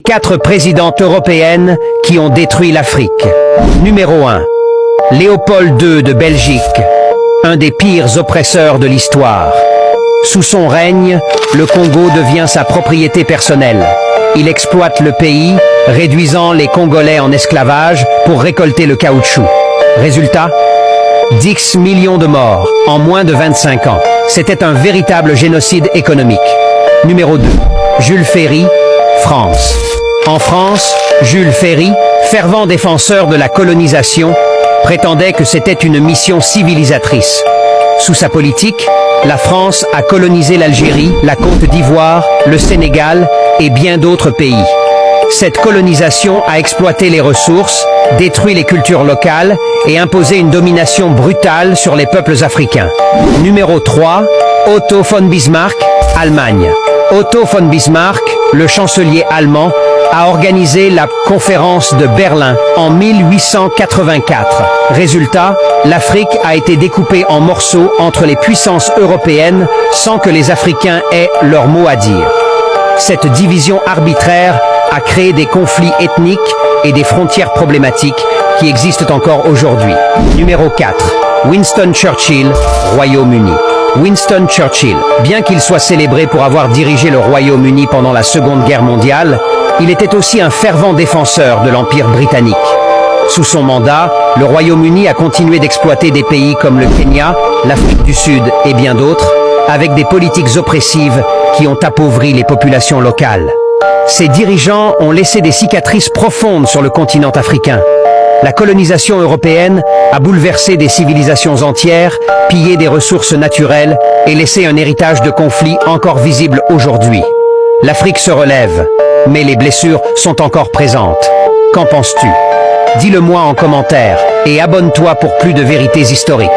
4 présidentes européennes qui ont détruit l'Afrique. Numéro 1. Léopold II de Belgique, un des pires oppresseurs de l'histoire. Sous son règne, le Congo devient sa propriété personnelle. Il exploite le pays, réduisant les Congolais en esclavage pour récolter le caoutchouc. Résultat ? 10 millions de morts en moins de 25 ans. C'était un véritable génocide économique. Numéro 2. Jules Ferry, France. En France, Jules Ferry, fervent défenseur de la colonisation, prétendait que c'était une mission civilisatrice. Sous sa politique, la France a colonisé l'Algérie, la Côte d'Ivoire, le Sénégal et bien d'autres pays. Cette colonisation a exploité les ressources, détruit les cultures locales et imposé une domination brutale sur les peuples africains. Numéro 3. Otto von Bismarck, Allemagne. Otto von Bismarck, le chancelier allemand, a organisé la conférence de Berlin en 1884. Résultat, l'Afrique a été découpée en morceaux entre les puissances européennes sans que les Africains aient leur mot à dire. Cette division arbitraire a créé des conflits ethniques et des frontières problématiques qui existent encore aujourd'hui. Numéro 4. Winston Churchill, Royaume-Uni. Winston Churchill, bien qu'il soit célébré pour avoir dirigé le Royaume-Uni pendant la Seconde Guerre mondiale, il était aussi un fervent défenseur de l'Empire britannique. Sous son mandat, le Royaume-Uni a continué d'exploiter des pays comme le Kenya, l'Afrique du Sud et bien d'autres, avec des politiques oppressives qui ont appauvri les populations locales. Ces dirigeants ont laissé des cicatrices profondes sur le continent africain. La colonisation européenne a bouleversé des civilisations entières, pillé des ressources naturelles et laissé un héritage de conflits encore visible aujourd'hui. L'Afrique se relève, mais les blessures sont encore présentes. Qu'en penses-tu ? Dis-le moi en commentaire et abonne-toi pour plus de vérités historiques.